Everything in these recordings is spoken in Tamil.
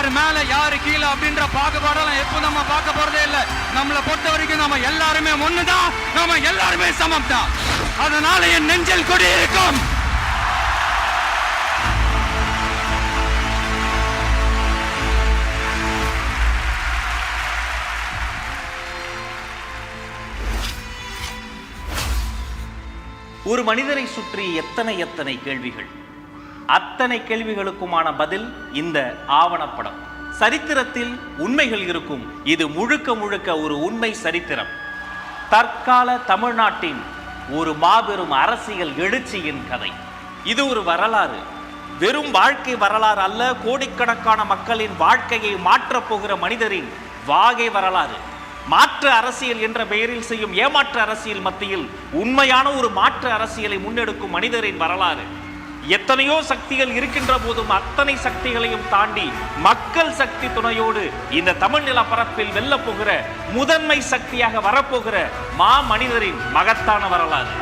யாரு மேல யாரு கீழே அப்படின்ற பாகுபாடெல்லாம் எப்போ நம்ம பார்க்க போறதே இல்லை. நம்மளை பொறுத்த வரைக்கும் நம்ம எல்லாருமே ஒண்ணுதான், நம்ம எல்லாருமே சமம் தான். அதனால என் நெஞ்சில் கொடி இருக்கும். ஒரு மனிதரை சுற்றி எத்தனை எத்தனை கேள்விகள், அத்தனை கேள்விகளுக்குமான பதில் இந்த ஆவணப்படம். சரித்திரத்தில் உண்மைகள் இருக்கும். இது முழுக்க முழுக்க ஒரு உண்மை சரித்திரம். தற்கால தமிழ்நாட்டின் ஒரு மாபெரும் அரசியல் எழுச்சியின் கதை. இது ஒரு வரலாறு, வெறும் வாழ்க்கை வரலாறு அல்ல. கோடிக்கணக்கான மக்களின் வாழ்க்கையை மாற்றப் போகிற மனிதரின் வாகை வரலாறு. மாற்று அரசியல் என்ற பெயரில் செய்யும் ஏமாற்று அரசியல் மத்தியில் உண்மையான ஒரு மாற்று அரசியலை முன்னெடுக்கும் மனிதரின் வரலாறு. எத்தனையோ சக்திகள் இருக்கின்ற போதும் அத்தனை சக்திகளையும் தாண்டி மக்கள் சக்தி துணையோடு இந்த தமிழ் நில பரப்பில் வெல்ல போகிற முதன்மை சக்தியாக வரப்போகிற மா மனிதரின் மகத்தான வரலாறு.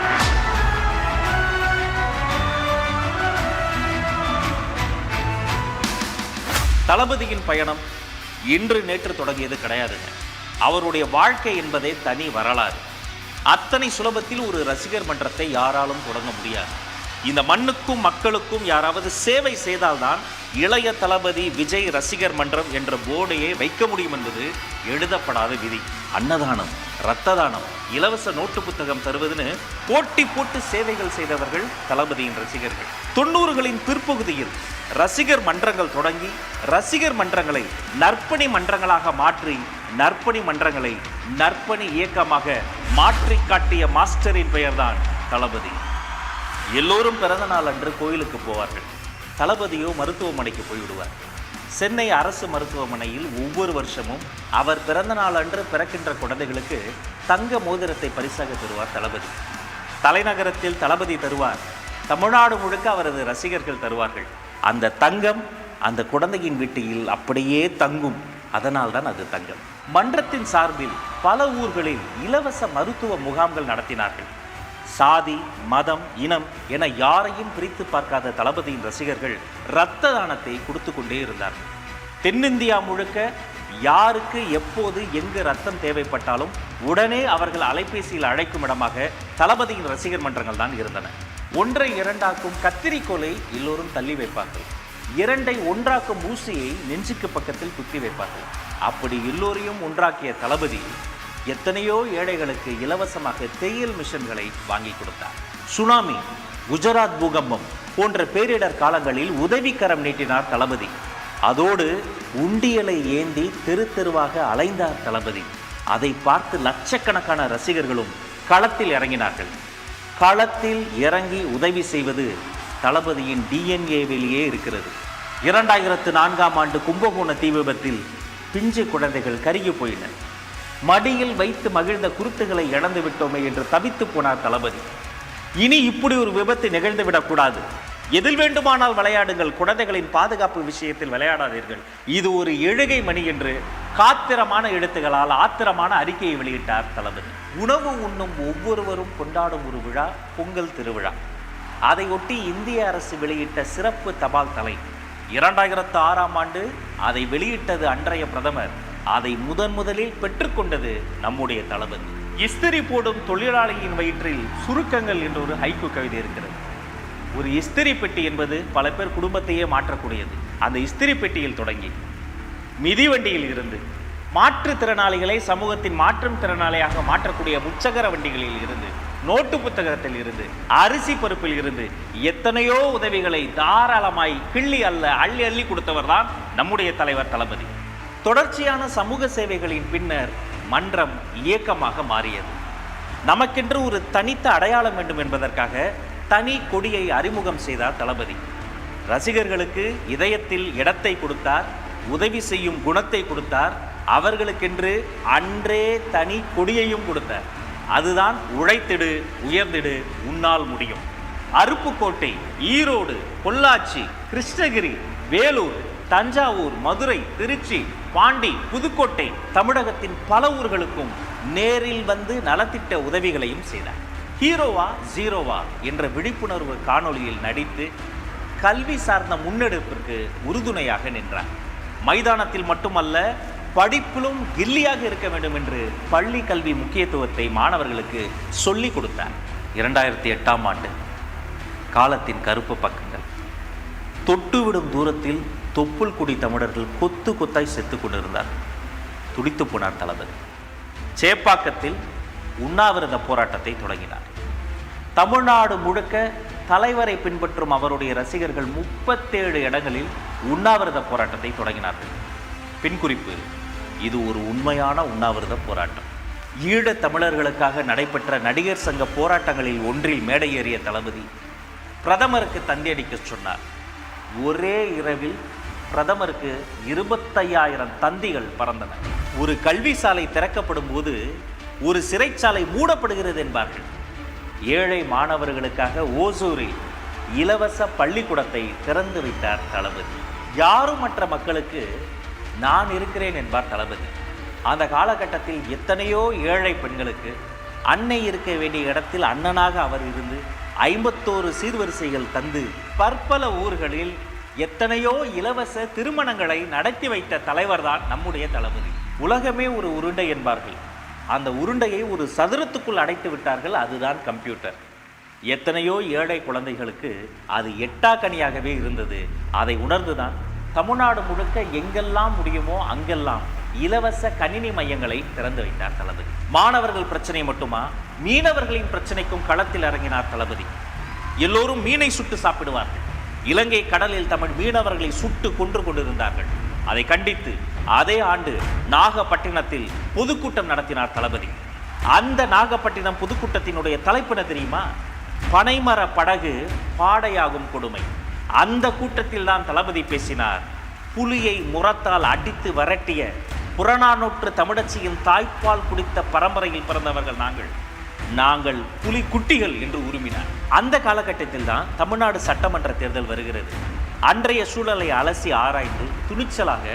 தளபதியின் பயணம் இன்று நேற்று தொடங்கியது கிடையாதுங்க. அவருடைய வாழ்க்கை என்பதே தனி வரலாறு. அத்தனை சுலபத்தில் ஒரு ரசிகர் மன்றத்தை யாராலும் தொடங்க முடியாது. இந்த மண்ணுக்கும் மக்களுக்கும் யாராவது சேவை செய்தால்தான் இளைய தளபதி விஜய் ரசிகர் மன்றம் என்ற போர்டையே வைக்க முடியும் என்பது எழுதப்படாத விதி. அன்னதானம், இரத்த தானம், இலவச நோட்டு புத்தகம் தருவதுன்னு போட்டி போட்டு சேவைகள் செய்தவர்கள் தளபதியின் ரசிகர்கள். 90களின் பிற்பகுதியில் ரசிகர் மன்றங்கள் தொடங்கி ரசிகர் மன்றங்களை நற்பணி மன்றங்களாக மாற்றி நற்பணி மன்றங்களை நற்பணி இயக்கமாக மாற்றி காட்டிய மாஸ்டரின் பெயர்தான் தளபதி. எல்லோரும் பிறந்த நாள் அன்று கோயிலுக்கு போவார்கள். தளபதியோ மருத்துவமனைக்கு போய்விடுவார். சென்னை அரசு மருத்துவமனையில் ஒவ்வொரு வருஷமும் அவர் பிறந்த நாள் அன்று பிறக்கின்ற குழந்தைகளுக்கு தங்க மோதிரத்தை பரிசாக தருவார் தளபதி. தலைநகரத்தில் தளபதி தருவார். தமிழ்நாடு முழுக்க அவரது ரசிகர்கள் தருவார்கள். அந்த தங்கம் அந்த குழந்தையின் வீட்டில் அப்படியே தங்கும். அதனால்தான் அது தங்கம். மன்றத்தின் சார்பில் பல ஊர்களில் இலவச மருத்துவ முகாம்கள் நடத்தினார்கள். சாதி, மதம், இனம் என யாரையும் பிரித்து பார்க்காத தளபதியின் ரசிகர்கள் இரத்த தானத்தை கொடுத்து கொண்டே இருந்தார்கள். தென்னிந்தியா முழுக்க யாருக்கு எப்போது எங்கு ரத்தம் தேவைப்பட்டாலும் உடனே அவர்கள் அலைபேசியில் அழைக்கும் இடமாக தளபதியின் ரசிகர் மன்றங்கள் தான் இருந்தன. ஒன்றை இரண்டாக்கும் கத்திரிக்கோலை எல்லோரும் தள்ளி வைப்பார்கள். இரண்டை ஒன்றாக்கும் ஊசியை நெஞ்சுக்கு பக்கத்தில் குத்தி வைப்பார்கள். அப்படி எல்லோரையும் ஒன்றாக்கிய தளபதி எத்தனையோ ஏழைகளுக்கு இலவசமாக தையல் மிஷன்களை வாங்கி கொடுத்தார். சுனாமி, குஜராத் பூகம்பம் போன்ற பேரிடர் காலங்களில் உதவிக்கரம் நீட்டினார் தளபதி. அதோடு உண்டியலை ஏந்தி தெரு தெருவாக அலைந்தார் தளபதி. அதை பார்த்து லட்சக்கணக்கான ரசிகர்களும் களத்தில் இறங்கினார்கள். களத்தில் இறங்கி உதவி செய்வது தளபதியின் டிஎன்ஏவிலேயே இருக்கிறது. 2004ஆம் ஆண்டு கும்பகோண தீ விபத்தில் பிஞ்சு குழந்தைகள் கருகி போயின. மடியில் வைத்து மகிழ்ந்த குருத்துகளை இழந்து விட்டோமே என்று தவித்து போனார் தளபதி. இனி இப்படி ஒரு விபத்து நிகழ்ந்துவிடக்கூடாது. எதில் வேண்டுமானால் விளையாடுங்கள், குழந்தைகளின் பாதுகாப்பு விஷயத்தில் விளையாடாதீர்கள். இது ஒரு எழுகை மணி என்று காத்திரமான எழுத்துக்களால் ஆத்திரமான அறிக்கையை வெளியிட்டார் தளபதி. உணவு உண்ணும் ஒவ்வொருவரும் கொண்டாடும் ஒரு விழா பொங்கல் திருவிழா. அதையொட்டி இந்திய அரசு வெளியிட்ட சிறப்பு தபால் தலை. 2006ஆம் ஆண்டு அதை வெளியிட்டது அன்றைய பிரதமர். அதை முதலில் பெற்றுக்கொண்டது நம்முடைய தளபதி. இஸ்திரி போடும் தொழிலாளியின் வயிற்றில் சுருக்கங்கள் என்ற ஒரு ஹைக்கூ கவிதை இருக்கிறது. ஒரு இஸ்திரி பெட்டி என்பது பல பேர் குடும்பத்தையே மாற்றக்கூடியது. அந்த இஸ்திரி பெட்டியில் தொடங்கி மிதிவண்டியில் இருந்து மாற்றுத்திறனாளிகளை சமூகத்தின் மாற்றும் திறனாளியாக மாற்றக்கூடிய முச்சகர வண்டிகளில் இருந்து நோட்டு புத்தகத்தில் இருந்து அரிசி பருப்பில் இருந்து எத்தனையோ உதவிகளை தாராளமாய் கிள்ளி அல்ல அள்ளி அள்ளி கொடுத்தவர் தான் நம்முடைய தலைவர் தளபதி. தொடர்ச்சியான சமூக சேவைகளின் பின்னர் மன்றம் இயக்கமாக மாறியது. நமக்கென்று ஒரு தனித்த அடையாளம் வேண்டும் என்பதற்காக தனி கொடியை அறிமுகம் செய்தார் தளபதி. ரசிகர்களுக்கு இதயத்தில் இடத்தை கொடுத்தார், உதவி செய்யும் குணத்தை கொடுத்தார், அவர்களுக்கென்று அன்றே தனி கொடியையும் கொடுத்தார். அதுதான் உழைத்திடு உயர்ந்திடு உன்னால் முடியும். அருப்புக்கோட்டை, ஈரோடு, பொள்ளாச்சி, கிருஷ்ணகிரி, வேலூர், தஞ்சாவூர், மதுரை, திருச்சி, பாண்டி, புதுக்கோட்டை, தமிழகத்தின் பல ஊர்களுக்கும் நேரில் வந்து நலத்திட்ட உதவிகளையும் செய்தார். ஹீரோவா ஜீரோவா என்ற விழிப்புணர்வு காணொளியில் நடித்து கல்வி சார்ந்த முன்னெடுப்பிற்கு உறுதுணையாக நின்றார். மைதானத்தில் மட்டுமல்ல, படிப்பிலும் கில்லியாக இருக்க வேண்டும் என்று பள்ளி கல்வி முக்கியத்துவத்தை மாணவர்களுக்கு சொல்லிக் கொடுத்தார். 2008ஆம் ஆண்டு காலத்தின் கருப்பு பக்கங்கள். தொட்டுவிடும் தூரத்தில் தொப்புள் குடி தமிழர்கள் கொத்து கொத்தாய் செத்து கொண்டிருந்தார். துடித்து போனார் தளபதி. சேப்பாக்கத்தில் உண்ணாவிரத போராட்டத்தை தொடங்கினார். தமிழ்நாடு முழுக்க தலைவரை பின்பற்றும் அவருடைய ரசிகர்கள் 37 இடங்களில் உண்ணாவிரத போராட்டத்தை தொடங்கினார்கள். பின்குறிப்பு: இது ஒரு உண்மையான உண்ணாவிரத போராட்டம். ஈழத் தமிழர்களுக்காக நடைபெற்ற நடிகர் சங்க போராட்டங்களில் ஒன்றில் மேடையேறிய தளபதி பிரதமருக்கு தந்தியடிக்க சொன்னார். ஒரே இரவில் பிரதமருக்கு 25,000 தந்திகள் பறந்தன. ஒரு கல்வி சாலை திறக்கப்படும் போது ஒரு சிறைச்சாலை மூடப்படுகிறது என்பார்கள். ஏழை மாணவர்களுக்காக ஓசூரில் இலவச பள்ளிக்கூடத்தை திறந்து வைத்தார் தளபதி. யாரும் மற்ற மக்களுக்கு நான் இருக்கிறேன் என்பார் தளபதி. அந்த காலகட்டத்தில் எத்தனையோ ஏழை பெண்களுக்கு அன்னை இருக்க வேண்டிய இடத்தில் அண்ணனாக அவர் இருந்து 51 சீர்வரிசைகள் தந்து பற்பல ஊர்களில் எத்தனையோ இலவச திருமணங்களை நடத்தி வைத்த தலைவர்தான் நம்முடைய தளபதி. உலகமே ஒரு உருண்டை என்பார்கள். அந்த உருண்டையை ஒரு சதுரத்துக்குள் அடைத்து விட்டார்கள். அதுதான் கம்ப்யூட்டர். எத்தனையோ ஏழை குழந்தைகளுக்கு அது எட்டாக்கனியாகவே இருந்தது. அதை உணர்ந்துதான் தமிழ்நாடு முழுக்க எங்கெல்லாம் முடியுமோ அங்கெல்லாம் இலவச கணினி மையங்களை திறந்து வைத்தார் தளபதி. மாணவர்கள் பிரச்சனை மட்டுமா, மீனவர்களின் பிரச்சனைக்கும் களத்தில் இறங்கினார் தளபதி. எல்லோரும் மீனை சுட்டு சாப்பிடுவார்கள். இலங்கை கடலில் தமிழ் மீனவர்களை சுட்டு கொன்று கொண்டிருந்தார்கள். அதை கண்டித்து அதே ஆண்டு நாகப்பட்டினத்தில் பொதுக்கூட்டம் நடத்தினார் தளபதி. அந்த நாகப்பட்டினம் பொதுக்கூட்டத்தினுடைய தலைப்பு என்ன தெரியுமா? பனைமர படகு பாடையாகும் கொடுமை. அந்த கூட்டத்தில் தான் தளபதி பேசினார். புலியை முரத்தால் அடித்து விரட்டிய புறநானூற்று தமிழச்சியின் தாய்ப்பால் குடித்த பரம்பரையில் பிறந்தவர்கள் நாங்கள் புலி குட்டிகள் என்று உருமினார். அந்த காலகட்டத்தில் தான் தமிழ்நாடு சட்டமன்ற தேர்தல் வருகிறது. அன்றைய சூழலை அலசி ஆராய்ந்து துணிச்சலாக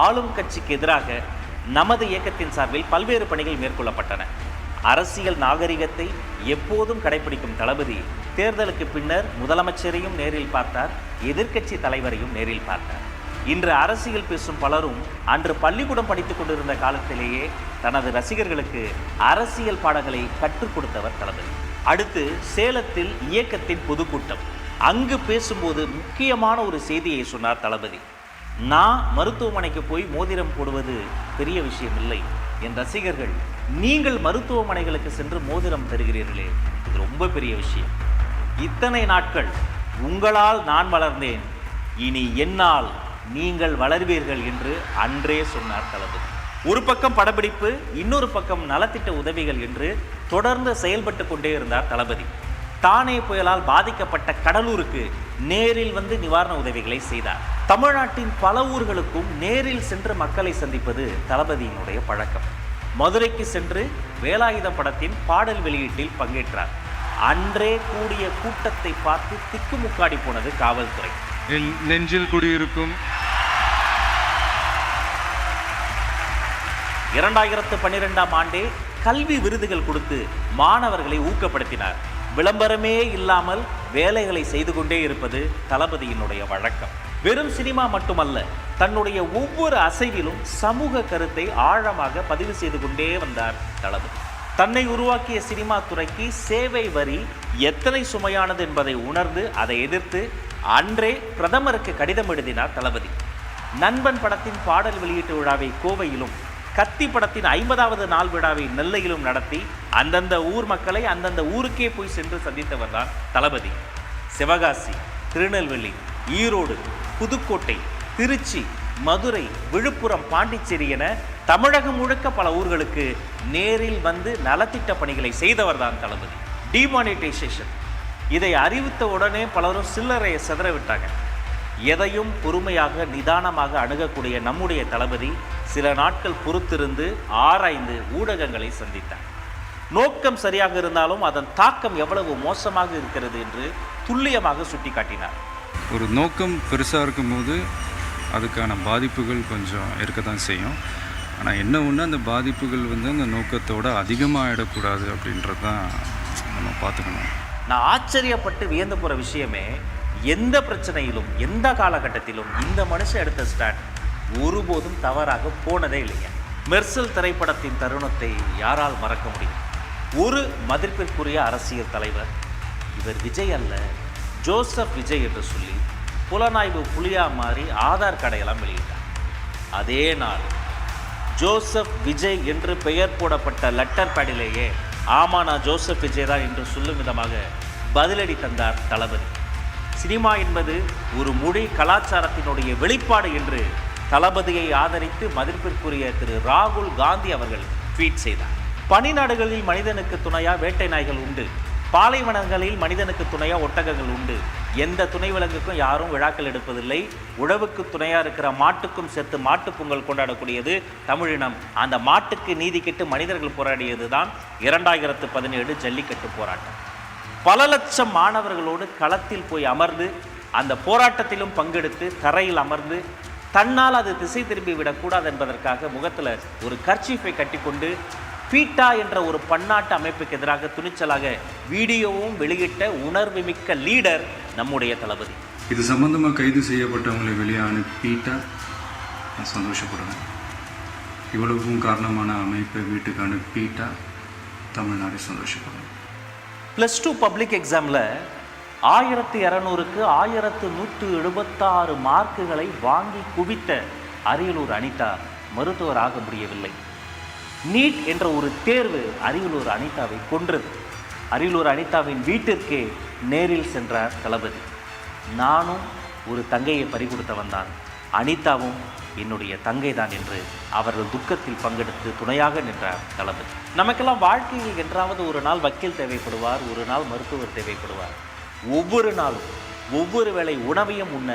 ஆளும் கட்சிக்கு எதிராக நமது இயக்கத்தின் சார்பில் பல்வேறு பணிகள் மேற்கொள்ளப்பட்டன. அரசியல் நாகரிகத்தை எப்போதும் கடைபிடிக்கும் தளபதி தேர்தலுக்கு பின்னர் முதலமைச்சரையும் நேரில் பார்த்தார், எதிர்க்கட்சி தலைவரையும் நேரில் பார்த்தார். இன்று அரசியல் பேசும் பலரும் அன்று பள்ளிக்கூடம் படித்துக் கொண்டிருந்த காலத்திலேயே தனது ரசிகர்களுக்கு அரசியல் பாடங்களை கற்றுக் கொடுத்தவர் தளபதி. அடுத்து சேலத்தில் இயக்கத்தின் பொதுக்கூட்டம். அங்கு பேசும்போது முக்கியமான ஒரு செய்தியை சொன்னார் தளபதி. நான் மருத்துவமனைக்கு போய் மோதிரம் போடுவது பெரிய விஷயம் இல்லை. என் ரசிகர்கள், நீங்கள் மருத்துவமனைகளுக்கு சென்று மோதிரம் தருகிறீர்களே, இது ரொம்ப பெரிய விஷயம். இத்தனை நாட்கள் உங்களால் நான் வளர்ந்தேன், இனி என்னால் நீங்கள் வளர்வீர்கள் என்று அன்றே சொன்னார் தளபதி. ஒரு பக்கம் படப்பிடிப்பு, இன்னொரு பக்கம் நலத்திட்ட உதவிகள் என்று தொடர்ந்து செயல்பட்டு கொண்டே இருந்தார் தளபதி. தானே புயலால் பாதிக்கப்பட்ட கடலூருக்கு நேரில் வந்து நிவாரண உதவிகளை செய்தார். தமிழ்நாட்டின் பல ஊர்களுக்கும் நேரில் சென்று மக்களை சந்திப்பது தளபதியினுடைய பழக்கம். மதுரைக்கு சென்று வேலாயுதம் படத்தின் பாடல் வெளியீட்டில் பங்கேற்றார். அன்றே கூடிய கூட்டத்தை பார்த்து திக்குமுக்காடி போனது காவல்துறை. நெஞ்சில் குடியிருக்கும் 2012ஆம் ஆண்டே கல்வி விருதுகள் கொடுத்து மாணவர்களை ஊக்கப்படுத்தினார். விளம்பரமே இல்லாமல் வேலைகளை செய்து கொண்டே இருப்பது தளபதியினுடைய வழக்கம். வெறும் சினிமா மட்டுமல்ல, தன்னுடைய ஒவ்வொரு அசைவிலும் சமூக கருத்தை ஆழமாக பதிவு செய்து கொண்டே வந்தார் தளபதி. தன்னை உருவாக்கிய சினிமா துறைக்கு சேவை வரி எத்தனை சுமையானது என்பதை உணர்ந்து அதை எதிர்த்து அன்றே பிரதமருக்கு கடிதம் எழுதினார் தளபதி. நண்பன் படத்தின் பாடல் வெளியீட்டு விழாவை கோவையிலும், கத்தி படத்தின் 50வது நாள் விழாவை நெல்லையிலும் நடத்தி அந்தந்த ஊர் மக்களை அந்தந்த ஊருக்கே போய் சென்று சந்தித்தவர் தான் தளபதி. சிவகாசி, திருநெல்வேலி, ஈரோடு, புதுக்கோட்டை, திருச்சி, மதுரை, விழுப்புரம், பாண்டிச்சேரி என தமிழகம் முழுக்க பல ஊர்களுக்கு நேரில் வந்து நலத்திட்ட பணிகளை செய்தவர் தான் தளபதி. டிமானிட்டைசேஷன், இதை அறிவித்த உடனே பலரும் சில்லறையை சிதற விட்டாங்க. எதையும் பொறுமையாக நிதானமாக அணுகக்கூடிய நம்முடைய தளபதி சில நாட்கள் பொறுத்திருந்து ஆராய்ந்து ஊடகங்களை சந்தித்தார். நோக்கம் சரியாக இருந்தாலும் அதன் தாக்கம் எவ்வளவு மோசமாக இருக்கிறது என்று துல்லியமாக சுட்டிக்காட்டினார். ஒரு நோக்கம் பெருசாக இருக்கும்போது அதுக்கான பாதிப்புகள் கொஞ்சம் இருக்க தான் செய்யும். ஆனால் என்ன ஒன்று, அந்த பாதிப்புகள் அந்த நோக்கத்தோடு அதிகமாகிடக்கூடாது அப்படின்றது தான் நம்ம பார்த்துக்கணும். நான் ஆச்சரியப்பட்டு வியந்து போகிற விஷயமே, எந்த பிரச்சனையிலும் எந்த காலகட்டத்திலும் இந்த மனுஷன் எடுத்த ஸ்டாண்ட் ஒருபோதும் தவறாக போனதே இல்லைங்க. மெர்சல் திரைப்படத்தின் தருணத்தை யாரால் மறக்க முடியும்? ஒரு மதிப்பிற்குரிய அரசியல் தலைவர், இவர் விஜய் அல்ல ஜோசப் விஜய் என்று சொல்லி புலனாய்வு புலியா மாறி ஆதார் கடையெல்லாம் வெளியிட்டார். அதே நாள் ஜோசப் விஜய் என்று பெயர் போடப்பட்ட லெட்டர் பேடிலேயே ஆமா நான் ஜோசப் விஜய் தான் என்று சொல்லும் விதமாக பதிலடி தந்தார் தளபதி. சினிமா என்பது ஒரு மொழி கலாச்சாரத்தினுடைய வெளிப்பாடு என்று தளபதியை ஆதரித்து மதிப்பிற்குரிய திரு ராகுல் காந்தி அவர்கள் ட்வீட் செய்தார். பனிநாடுகளில் மனிதனுக்கு துணையா வேட்டை நாய்கள் உண்டு, பாலைவனங்களில் மனிதனுக்கு துணையா ஒட்டகங்கள் உண்டு. எந்த துணை விலங்குக்கும் யாரும் விழாக்கள் எடுப்பதில்லை. உழவுக்கு துணையா இருக்கிற மாட்டுக்கும் சேர்த்து மாட்டுப் பொங்கல் கொண்டாடக்கூடியது தமிழினம். அந்த மாட்டுக்கு நீதி கேட்டு மனிதர்கள் போராடியது தான் 2017 ஜல்லிக்கட்டு போராட்டம். பல லட்சம் மாணவர்களோடு களத்தில் போய் அமர்ந்து அந்த போராட்டத்திலும் பங்கெடுத்து தரையில் அமர்ந்து தன்னால் அது திசை திரும்பி விடக்கூடாது என்பதற்காக முகத்தில் ஒரு கர்ச்சீஃபை கட்டிக்கொண்டு பீட்டா என்ற ஒரு பன்னாட்டு அமைப்புக்கு எதிராக துணிச்சலாக வீடியோவும் வெளியிட்ட உணர்வுமிக்க லீடர் நம்முடைய தளபதி. இது சம்பந்தமாக கைது செய்யப்பட்டவங்களை வெளியே அனுப்பிட்டா நான் சந்தோஷப்படுவேன். இவ்வளவுக்கும் காரணமான அமைப்பை வீட்டுக்கு அனுப்பிட்டா தமிழ்நாடு சந்தோஷப்படுவேன். +2 பப்ளிக் எக்ஸாமில் 1200க்கு 1176 மார்க்குகளை வாங்கி குவித்த அரியலூர் அனிதா மருத்துவர் ஆக முடியவில்லை. நீட் என்ற ஒரு தேர்வு அரியலூர் அனிதாவை கொன்றது. அரியலூர் அனிதாவின் வீட்டிற்கே நேரில் சென்றார் தளபதி. நானும் ஒரு தங்கையை பறிகொடுத்தவன் தான், அனிதாவும் என்னுடைய தங்கை தான் என்று அவர்கள் துக்கத்தில் பங்கெடுத்து துணையாக நின்றார் தளபதி. நமக்கெல்லாம் வாழ்க்கையில் என்றாவது ஒரு நாள் வக்கீல் தேவைப்படுவார், ஒரு நாள் மருத்துவர் தேவைப்படுவார். ஒவ்வொரு நாளும் ஒவ்வொரு வேளை உணவையும் உண்ண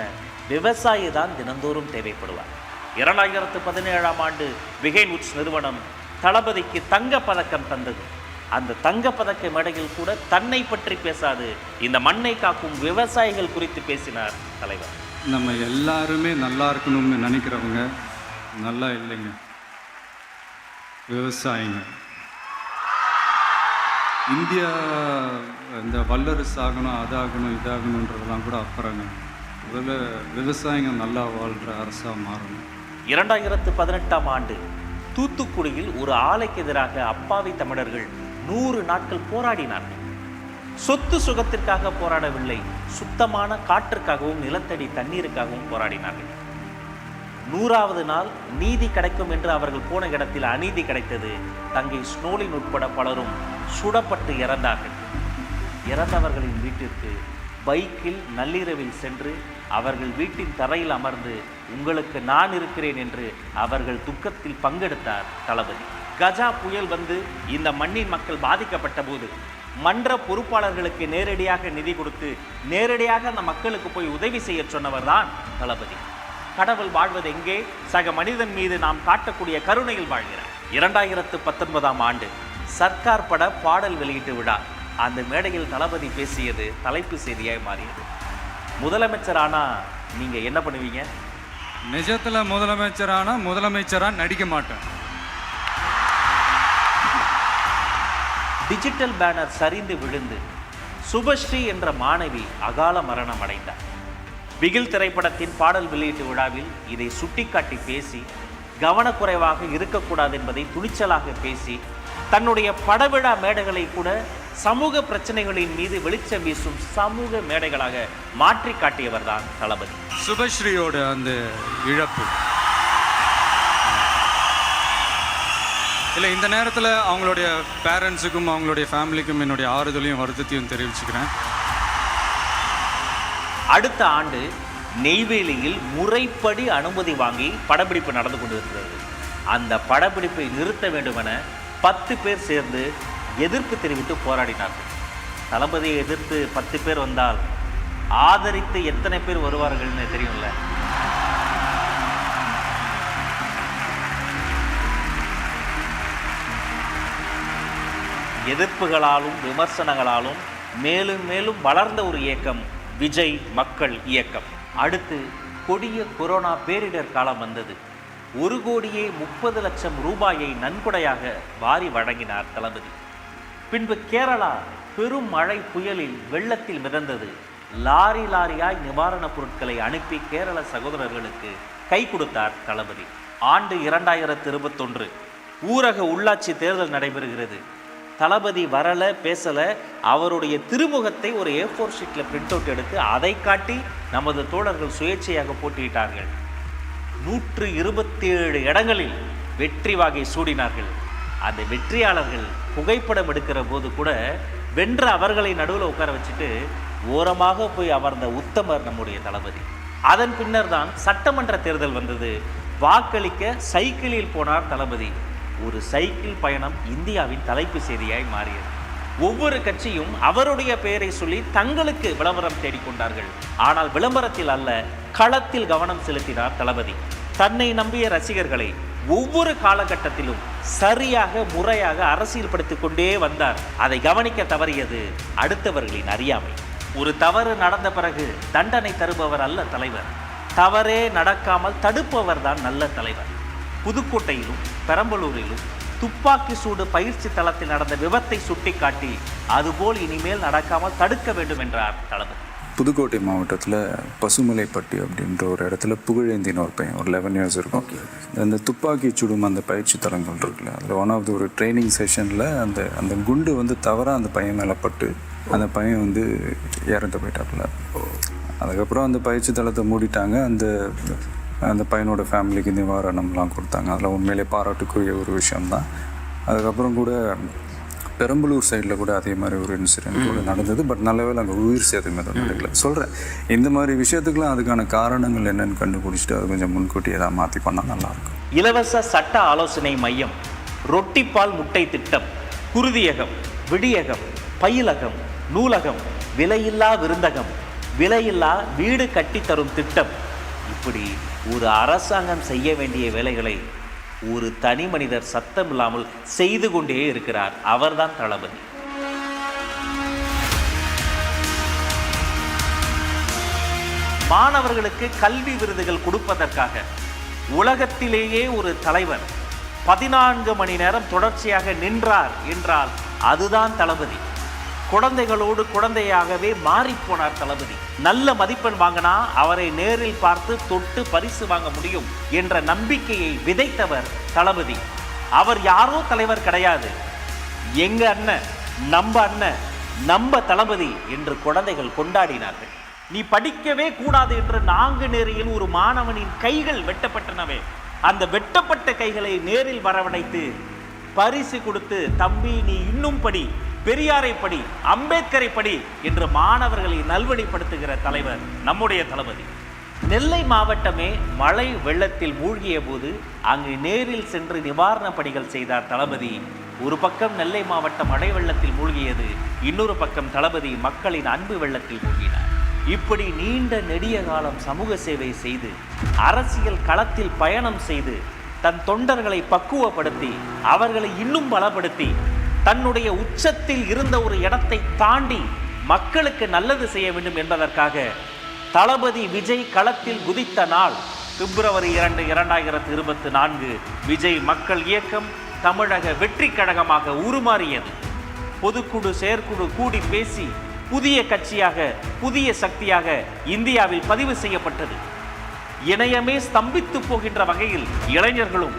விவசாயி தான் தினந்தோறும் தேவைப்படுவார். 2017ஆம் ஆண்டு விகேன் உட்ஸ் நிறுவனம் தளபதிக்கு தங்கப்பதக்கம் தந்தது. அந்த தங்கப்பதக்க மேடையில் கூட தன்னை பற்றி பேசாது இந்த மண்ணை காக்கும் விவசாயிகள் குறித்து பேசினார் தலைவர். நம்ம எல்லாருமே நல்லா இருக்கணும்னு நினைக்கிறவங்க நல்லா இல்லைங்க, விவசாயிங்க. இந்தியா இந்த வல்லரசு ஆகணும், அதாகணும், இதாகணுன்றதெல்லாம் கூட அப்புறங்க. முதல்ல விவசாயிங்க நல்லா வாழ்கிற அரசாக மாறணும். 2018ஆம் ஆண்டு தூத்துக்குடியில் ஒரு ஆலைக்கு எதிராக அப்பாவி தமிழர்கள் 100 நாட்கள் போராடினார்கள். சொத்து சுகத்திற்காக போராடவில்லை, சுத்தமான காற்றுக்காகவும் நிலத்தடி தண்ணீருக்காகவும் போராடினார்கள். 100வது நாள் நீதி கிடைக்கும் என்று அவர்கள் போன இடத்தில் அநீதி கிடைத்தது. தங்கை ஸ்னோலின் உட்பட பலரும் சுடப்பட்டு இறந்தார்கள். இறந்தவர்களின் வீட்டிற்கு பைக்கில் நள்ளிரவில் சென்று அவர்கள் வீட்டின் தரையில் அமர்ந்து உங்களுக்கு நான் இருக்கிறேன் என்று அவர்கள் துக்கத்தில் பங்கெடுத்தார் தளபதி. கஜா புயல் வந்து இந்த மண்ணின் மக்கள் பாதிக்கப்பட்ட போது மன்ற பொறுப்பாளர்களுக்கு நேரடியாக நிதி கொடுத்து நேரடியாக அந்த மக்களுக்கு போய் உதவி செய்ய சொன்னவர் தான் தளபதி. கடவுள் வாழ்வது எங்கே? சக மனிதன் மீது நாம் காட்டக்கூடிய கருணையில் வாழ்கிறார். 2019ஆம் ஆண்டு சர்க்கார் பட பாடல் வெளியீட்டு விழா. அந்த மேடையில் தளபதி பேசியது தலைப்பு செய்தியாய் மாறியது. முதலமைச்சரானா நீங்க என்ன பண்ணுவீங்க? நிஜத்தில் முதலமைச்சராக நடிக்க மாட்டேன். டிஜிட்டல் பேனர் சரிந்து விழுந்து சுபஸ்ரீ என்ற மாணவி அகால மரணம் அடைந்தார். பிகில் திரைப்படத்தின் பாடல் வெளியீட்டு விழாவில் இதை சுட்டிக்காட்டி பேசி கவனக்குறைவாக இருக்கக்கூடாது என்பதை துணிச்சலாக பேசி தன்னுடைய படவிழா மேடைகளை கூட சமூக பிரச்சனைகளின் மீது வெளிச்சம் வீசும் சமூக மேடைகளாக மாற்றி காட்டியவர் தான் தளபதி. சுபஸ்ரீயோட அந்த இழப்பு இல்லை, இந்த நேரத்தில் அவங்களுடைய பேரண்ட்ஸுக்கும் அவங்களுடைய ஃபேமிலிக்கும் என்னுடைய ஆறுதலையும் வருத்தத்தையும் தெரிவிச்சுக்கிறேன். அடுத்த ஆண்டு நெய்வேலியில் முறைப்படி அனுமதி வாங்கி படப்பிடிப்பு நடந்து கொண்டிருக்கிறது. அந்த படப்பிடிப்பை நிறுத்த வேண்டுமென 10 பேர் சேர்ந்து எதிர்ப்பு தெரிவித்து போராடினார்கள். தளபதியை எதிர்த்து 10 பேர் வந்தால் ஆதரித்து எத்தனை பேர் வருவார்கள்னு தெரியும்ல. எதிர்ப்புகளாலும் விமர்சனங்களாலும் மேலும் மேலும் வளர்ந்த ஒரு இயக்கம் விஜய் மக்கள் இயக்கம். அடுத்து கொடிய கொரோனா பேரிடர் காலம் வந்தது. 1,30,00,000 ரூபாயை நன்கொடையாக வாரி வழங்கினார் தளபதி. பின்பு கேரளா பெரும் மழை புயலில் வெள்ளத்தில் மிதந்தது. லாரியாய் நிவாரணப் பொருட்களை அனுப்பி கேரள சகோதரர்களுக்கு கை கொடுத்தார் தளபதி. ஆண்டு 2021 ஊரக உள்ளாட்சி தேர்தல் நடைபெறுகிறது. தளபதி வரலை, பேசலை. அவருடைய திருமுகத்தை ஒரு A4 ஷீட்டில் பிரிண்ட் அவுட் எடுத்து அதை காட்டி நமது தோழர்கள் சுயேட்சையாக போட்டியிட்டார்கள். 127 இடங்களில் வெற்றி வாகை சூடினார்கள். அந்த வெற்றியாளர்கள் புகைப்படம் எடுக்கிற போது கூட வென்ற அவர்களை நடுவில் உட்கார வச்சுட்டு ஓரமாக போய் அமர்ந்த உத்தமர் நம்முடைய தளபதி. அதன் பின்னர் தான் சட்டமன்ற தேர்தல் வந்தது. வாக்களிக்க சைக்கிளில் போனார் தளபதி. ஒரு சைக்கிள் பயணம் இந்தியாவின் தலைப்பு செய்தியாய் மாறியது. ஒவ்வொரு கட்சியும் அவருடைய பெயரை சொல்லி தங்களுக்கு விளம்பரம் தேடிக்கொண்டார்கள். ஆனால் விளம்பரத்தில் அல்ல, களத்தில் கவனம் செலுத்தினார் தளபதி. தன்னை நம்பிய ரசிகர்களை ஒவ்வொரு காலகட்டத்திலும் சரியாக முறையாக அரசியல்படுத்திக் கொண்டே வந்தார். அதை கவனிக்க தவறியது அடுத்தவர்களின் அறியாமை. ஒரு தவறு நடந்த பிறகு தண்டனை தருபவர் அல்ல தலைவர், தவறே நடக்காமல் தடுப்பவர் தான் நல்ல தலைவர். புதுக்கோட்டையிலும் பெரம்பலூரிலும் துப்பாக்கி சூடு பயிற்சி தளத்தில் நடந்த விபத்தை சுட்டிக்காட்டி அதுபோல் இனிமேல் நடக்காமல் தடுக்க வேண்டும் என்றார் தளபதி. புதுக்கோட்டை மாவட்டத்தில் பசுமலைப்பட்டி அப்படின்ற ஒரு இடத்துல புகழேந்தின ஒரு பையன், ஒரு 11 years இருக்கும். அந்த துப்பாக்கி சுடும் அந்த பயிற்சி தளங்கள் இருக்குல்ல, அதில் ஒன் ஆஃப் த ஒரு ட்ரைனிங் செஷனில் அந்த குண்டு வந்து தவறாக அந்த பையன் மேலே பட்டு அந்த பையன் வந்து இறந்து போயிட்டாப்புல. அதுக்கப்புறம் அந்த பயிற்சி தளத்தை மூடிட்டாங்க. அந்த பையனோட ஃபேமிலிக்கு நிவாரணம்லாம் கொடுத்தாங்க. அதில் உண்மையிலே பாராட்டுக்குரிய ஒரு விஷயம்தான். அதுக்கப்புறம் கூட பெரம்பலூர் சைடில் கூட அதே மாதிரி ஒரு இன்சிடென்ட் கூட நடந்தது. பட் நல்லவேளை அங்கே உயிர் சேதம் எதுவும் நடக்கல. சொல்கிறேன், இந்த மாதிரி விஷயத்துக்குலாம் அதுக்கான காரணங்கள் என்னென்னு கண்டுபிடிச்சிட்டு அது கொஞ்சம் முன்கூட்டி ஏதாவது மாற்றி பண்ணால் நல்லாயிருக்கும். இலவச சட்ட ஆலோசனை மையம், ரொட்டிப்பால் முட்டை திட்டம், குருதியகம், விடியகம், பயிலகம், நூலகம், விலையில்லா விருந்தகம், விலையில்லா வீடு கட்டித்தரும் திட்டம், இப்படி ஒரு அரசாங்கம் செய்ய வேண்டிய வேலைகளை ஒரு தனி மனிதர் சத்தம் இல்லாமல் செய்து கொண்டே இருக்கிறார். அவர்தான் தளபதி. மாணவர்களுக்கு கல்வி விருதுகள் கொடுப்பதற்காக உலகத்திலேயே ஒரு தலைவர் 14 மணி நேரம் தொடர்ச்சியாக நின்றார் என்றால் அதுதான் தளபதி. குழந்தைகளோடு குழந்தையாகவே மாறிப்போனார் தளபதி. நல்ல மதிப்பெண் வாங்கினா அவரை நேரில் பார்த்து தொட்டு பரிசு வாங்க முடியும் என்ற நம்பிக்கையை விதைத்தவர் தளபதி. அவர் யாரோ தலைவர் கிடையாது, எங்க அண்ணன், நம்ம தளபதி என்று குழந்தைகள் கொண்டாடினார்கள். நீ படிக்கவே கூடாது என்று நாங்குநேரியில் ஒரு மாணவனின் கைகள் வெட்டப்பட்டனவே, அந்த வெட்டப்பட்ட கைகளை நேரில் வரவழைத்து பரிசு கொடுத்து, தம்பி நீ இன்னும் படி, பெரியாரை படி, அம்பேத்கரை படி என்று மாணவர்களை நல்வழிப்படுத்துகிற தலைவர் நம்முடைய தளபதி. நெல்லை மாவட்டமே மழை வெள்ளத்தில் மூழ்கிய போது அங்கு நேரில் சென்று நிவாரண பணிகள் செய்தார் தளபதி. ஒரு பக்கம் நெல்லை மாவட்டம் மழை வெள்ளத்தில் மூழ்கியது, இன்னொரு பக்கம் தளபதி மக்களின் அன்பு வெள்ளத்தில் மூழ்கினார். இப்படி நீண்ட நெடிய காலம் சமூக சேவை செய்து அரசியல் களத்தில் பயணம் செய்து தன் தொண்டர்களை பக்குவப்படுத்தி அவர்களை இன்னும் பலப்படுத்தி தன்னுடைய உச்சத்தில் இருந்த ஒரு இடத்தை தாண்டி மக்களுக்கு நல்லது செய்ய வேண்டும் என்பதற்காக தளபதி விஜய் களத்தில் குதித்த நாள் பிப்ரவரி 2, 2024 விஜய் மக்கள் இயக்கம் தமிழக வெற்றி கழகமாக உருமாறியது. பொதுக்குழு செயற்குழு கூடி பேசி புதிய கட்சியாக, புதிய சக்தியாக இந்தியாவில் பதிவு செய்யப்பட்டது. இணையமே ஸ்தம்பித்து போகின்ற வகையில் இளைஞர்களும்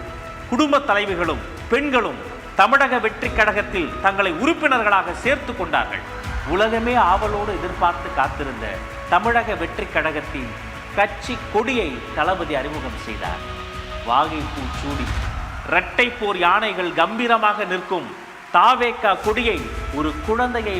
குடும்ப தலைவிகளும் பெண்களும் தமிழக வெற்றி கழகத்தில் தங்களை உறுப்பினர்களாக சேர்த்து கொண்டார்கள். உலகமே ஆவலோடு எதிர்பார்த்து காத்திருந்த தமிழக வெற்றி கழகத்தின் கட்சி கொடியை தளபதி அறிமுகம் செய்தார். வாகைப்பூ சூடி இரட்டை போர் யானைகள் கம்பீரமாக நிற்கும் தாவேகா கொடியை ஒரு குழந்தையை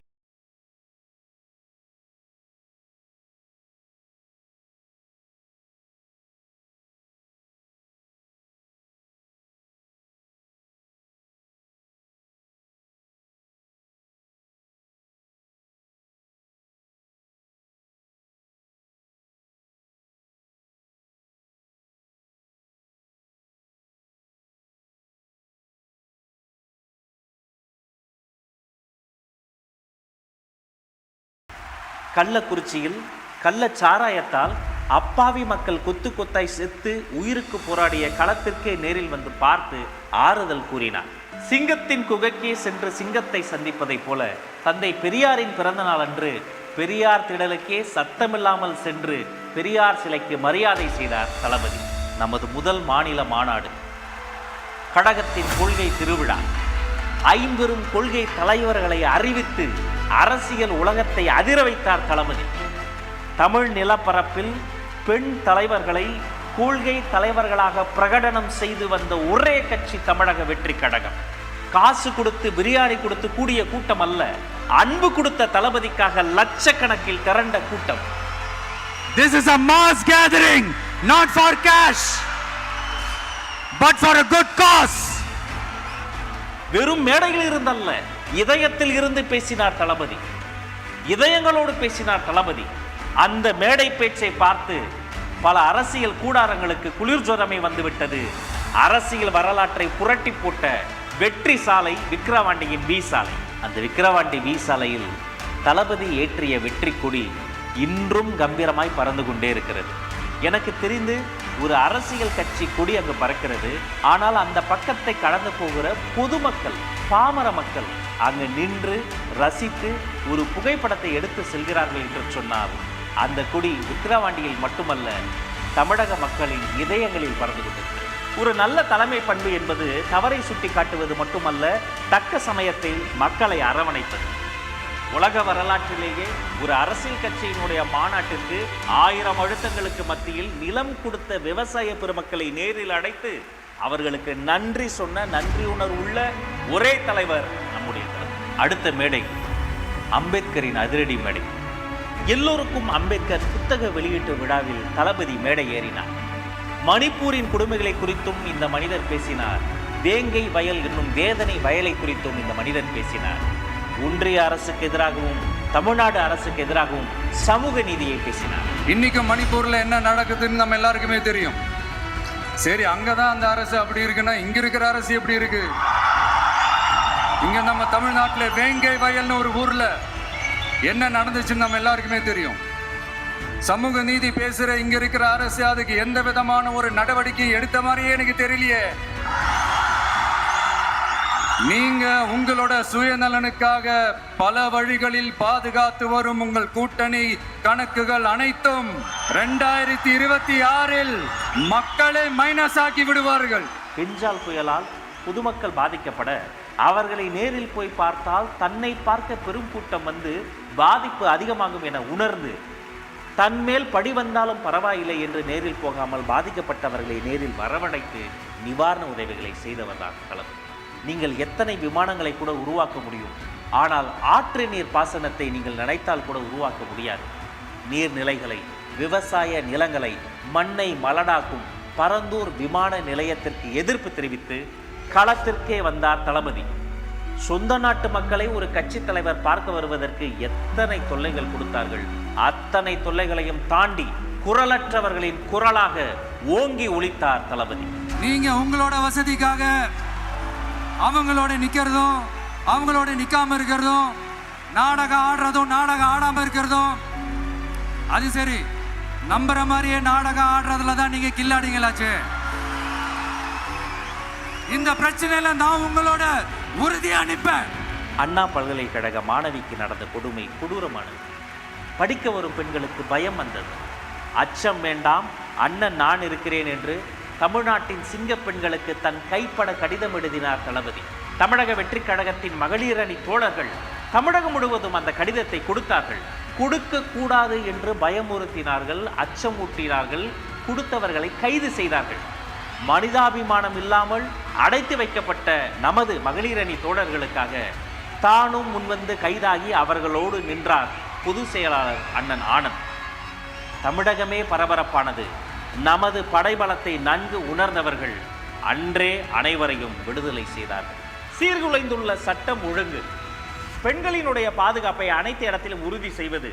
கள்ளக்குறிச்சியில் கள்ளச்சாராயத்தால் அப்பாவி மக்கள் கொத்து கொத்தாய் செத்து உயிருக்கு போராடிய களத்திற்கே நேரில் வந்து பார்த்து ஆறுதல் கூறினார். சிங்கத்தின் குகைக்கே சென்று சிங்கத்தை சந்திப்பதைப் போல தந்தை பெரியாரின் பிறந்த நாள் அன்று பெரியார் திடலுக்கே சத்தமில்லாமல் சென்று பெரியார் சிலைக்கு மரியாதை செய்தார் தளபதி. நமது முதல் மாநில மாநாடு, கழகத்தின் கொள்கை திருவிழா, 50 கொள்கை தலைவர்களை அறிவித்து அரசியல் உலகத்தை அதிர வைத்தார் தளபதி. தமிழ் நிலப்பரப்பில் பெண் தலைவர்களை கொள்கை தலைவர்களாக பிரகடனம் செய்து வந்த ஒரே கட்சி தமிழக வெற்றி கழகம். காசு கொடுத்து பிரியாணி கொடுத்து கூடிய கூட்டம் அல்ல, அன்பு கொடுத்த தளபதிக்காக லட்சக்கணக்கில் திரண்ட கூட்டம். This is a mass gathering, not for cash, but for a good cause. வெறும் மேடையில் இருந்தல்ல, இதயத்தில் இருந்து பேசினார் தளபதி. இதயங்களோடு பேசினார் தளபதி. அந்த மேடை பேச்சை பார்த்து பல அரசியல் கூடாரங்களுக்கு குளிர் ஜுரமே வந்துவிட்டது. அரசியல் வரலாற்றை புரட்டி போட்ட வெற்றி சாலை விக்கிரவாண்டியின் வி சாலை. அந்த விக்கிரவாண்டி வி சாலையில் தளபதி ஏற்றிய வெற்றி கொடி இன்றும் கம்பீரமாய் பறந்து கொண்டே இருக்கிறது. எனக்கு தெரிந்து ஒரு அரசியல் கட்சி கொடி அங்கு பறக்கிறது. ஆனால் அந்த பக்கத்தை கடந்து போகிற பொதுமக்கள், பாமர மக்கள் அங்கு நின்று ரசித்து ஒரு புகைப்படத்தை எடுத்து செல்கிறார்கள் என்று சொன்னால் அந்த கொடி விக்கிரவாண்டியில் மட்டுமல்ல, தமிழக மக்களின் இதயங்களில் பறந்து கொண்டிருக்கிறது. ஒரு நல்ல தலைமை பண்பு என்பது தவறை சுட்டி காட்டுவது மட்டுமல்ல, தக்க சமயத்தில் மக்களை அரவணைப்பது. உலக வரலாற்றிலேயே ஒரு அரசியல் கட்சியினுடைய மாநாட்டிற்கு 1000 அழுத்தங்களுக்கு மத்தியில் நிலம் கொடுத்த விவசாய பெருமக்களை நேரில் அழைத்து அவர்களுக்கு நன்றி சொன்ன நன்றி உணர்வுள்ள ஒரே தலைவர் நம்முடைய தலைவர். அடுத்த மேடை அம்பேத்கரின் அதிரடி மேடை. எல்லோருக்கும் அம்பேத்கர் புத்தக வெளியீட்டு விழாவில் தளபதி மேடை ஏறினார். மணிப்பூரின் கொடுமைகளை குறித்தும் இந்த மனிதர் பேசினார். வேங்கை வயல் என்னும் வேதனை வயலை குறித்தும் இந்த மனிதர் பேசினார். ஒன்றிய அரசுக்கு எதிராகவும் தமிழ்நாடு அரசுக்கு எதிராகவும் சமூக நீதியை பேசினார். இன்னைக்கு மணிப்பூர்ல என்ன நடக்குதுன்னு நம்ம எல்லாருக்குமே தெரியும். சரி, அங்கதான் அந்த அரசு அப்படி இருக்குன்னா இங்க இருக்கிற அரசு எப்படி இருக்கு? இங்க நம்ம தமிழ்நாட்டுல வேங்கை வயல்னு ஒரு ஊர்ல என்ன நடந்துச்சுன்னு நம்ம எல்லாருக்குமே தெரியும். சமூக நீதி பேசுற இங்க இருக்கிற அரசு அதுக்கு எந்த விதமான ஒரு நடவடிக்கை எடுத்த மாதிரியே எனக்கு தெரியலையே. நீங்க உங்களோட சுயநலனுக்காக பல வழிகளில் பாதுகாத்து வரும் உங்கள் கூட்டணி கணக்குகள் அனைத்தும் 2026 மக்களை மைனஸ் ஆக்கி விடுவார்கள். பெஞ்சால் புயலால் பொதுமக்கள் பாதிக்கப்பட அவர்களை நேரில் போய் பார்த்தால் தன்னை பார்க்க பெரும் கூட்டம் வந்து பாதிப்பு அதிகமாகும் என உணர்ந்து தன்மேல் படி வந்தாலும் பரவாயில்லை என்று நேரில் போகாமல் பாதிக்கப்பட்டவர்களை நேரில் வரவழைத்து நிவாரண உதவிகளை செய்தவர்தான் தளபதி. நீங்கள் எத்தனை விமானங்களை கூட உருவாக்க முடியும், ஆனால் ஆற்று நீர் பாசனத்தை நீங்கள் நினைத்தால் கூட உருவாக்க முடியாது. நீர்நிலைகளை, விவசாய நிலங்களை, மண்ணை மலடாக்கும் பரந்தூர் விமான நிலையத்திற்கு எதிர்ப்பு தெரிவித்து களத்திற்கே வந்தார் தளபதி. சொந்த நாட்டு மக்களை ஒரு கட்சி தலைவர் பார்க்க வருவதற்கு எத்தனை தொல்லைகள் கொடுத்தார்கள். அத்தனை தொல்லைகளையும் தாண்டி குரலற்றவர்களின் குரலாக ஓங்கி ஒலித்தார் தளபதி. நீங்க உங்களோட வசதிக்காக அவங்களோட நிக்கிறதும் அவங்களோட நிக்காம இருக்கிறதும், நாடகம் ஆடுறதும் நாடகம் ஆடாம இருக்கிறதும், அது சரி, நம்புற மாதிரியே நாடகம் ஆடுறதுல தான் நீங்க கில்லாடிங்களாச்சு. இந்த பிரச்சனையில நான் உங்களோட உறுதியா நிற்பேன். அண்ணா பல்கலைக்கழக மாணவிக்கு நடந்த கொடுமை கொடூரமானது. படிக்க வரும் பெண்களுக்கு பயம் வந்தது. அச்சம் வேண்டாம், அண்ணன் நான் இருக்கிறேன் என்று தமிழ்நாட்டின் சிங்க பெண்களுக்கு தன் கைப்பட கடிதம் எழுதினார் தளபதி. தமிழக வெற்றி கழகத்தின் மகளிர் அணி தோழர்கள் தமிழகம் முழுவதும் அந்த கடிதத்தை கொடுத்தார்கள். கொடுக்க கூடாது என்று பயமுறுத்தினார்கள், அச்சமூட்டினார்கள், கொடுத்தவர்களை கைது செய்தார்கள். மனிதாபிமானம் இல்லாமல் அடைத்து வைக்கப்பட்ட நமது மகளிர் அணி தோழர்களுக்காக தானும் முன்வந்து கைதாகி அவர்களோடு நின்றார் பொதுச் செயலாளர் அண்ணன் ஆனந்த். தமிழகமே பரபரப்பானது. நமது படைபலத்தை நன்கு உணர்ந்தவர்கள் அன்றே அனைவரையும் விடுதலை செய்தார்கள். சீர்குலைந்துள்ள சட்டம் ஒழுங்கு, பெண்களினுடைய பாதுகாப்பை அனைத்து இடத்திலும் உறுதி செய்வது,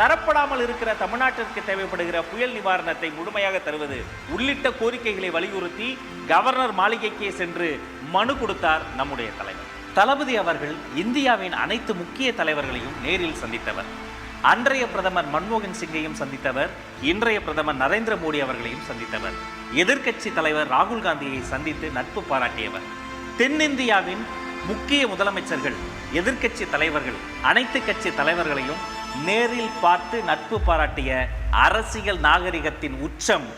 தரப்படாமல் இருக்கிற தமிழ்நாட்டிற்கு தேவைப்படுகிற புயல் நிவாரணத்தை முழுமையாக தருவது உள்ளிட்ட கோரிக்கைகளை வலியுறுத்தி கவர்னர் மாளிகைக்கே சென்று மனு கொடுத்தார் நம்முடைய தலைவர். தளபதி அவர்கள் இந்தியாவின் அனைத்து முக்கிய தலைவர்களையும் நேரில் சந்தித்தவர். அன்றைய பிரதமர் மன்மோகன் சிங்கையும் சந்தித்தவர், இன்றைய பிரதமர் நரேந்திர மோடி அவர்களையும் சந்தித்தவர். எதிர்க்கட்சி தலைவர் ராகுல் காந்தியை சந்தித்து நட்பு பாராட்டியவர். தென்னிந்தியாவின் முக்கிய முதலமைச்சர்கள், எதிர்க்கட்சி தலைவர்கள், அனைத்து கட்சி தலைவர்களையும் நேரில் பார்த்து நட்பு பாராட்டிய அரசியல் நாகரிகத்தின் உச்சம்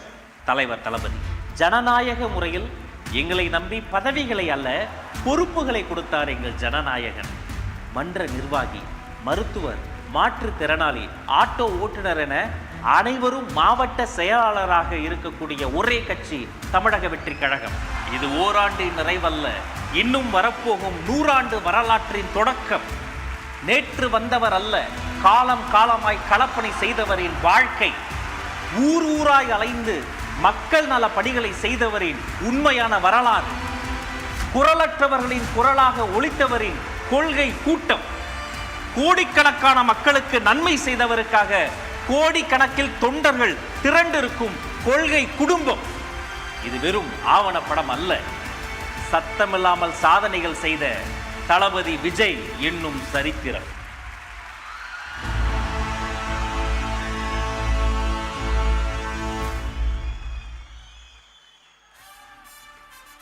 தலைவர் தளபதி. ஜனநாயக முறையில் எங்களை நம்பி பதவிகளை அல்ல பொறுப்புகளை கொடுத்தார் எங்கள் ஜனநாயகன். மன்ற நிர்வாகி, மருத்துவர், மாற்றுத்திறனாளி, ஆட்டோ ஓட்டுநர் என அனைவரும் மாவட்ட செயலாளராக இருக்கக்கூடிய ஒரே கட்சி தமிழக வெற்றி கழகம். இது ஓராண்டின் நிறைவல்ல, இன்னும் வரப்போகும் 100 ஆண்டு வரலாற்றின் தொடக்கம். நேற்று வந்தவர் அல்ல, காலம் காலமாய் களப்பணி செய்தவரின் வாழ்க்கை. ஊர் ஊராய் அலைந்து மக்கள் நல பணிகளை செய்தவரின் உண்மையான வரலாறு. குரலற்றவர்களின் குரலாக ஒலித்தவரின் கொள்கை கூட்டம். கோடிக்கணக்கான மக்களுக்கு நன்மை செய்தவருக்காக கோடிக்கணக்கில் தொண்டர்கள் திரண்டிருக்கும் கொள்கை குடும்பம். இது வெறும் ஆவணப்படம் அல்ல, சத்தமில்லாமல் சாதனைகள் செய்த தளபதி விஜய் என்னும் சரித்திரம்.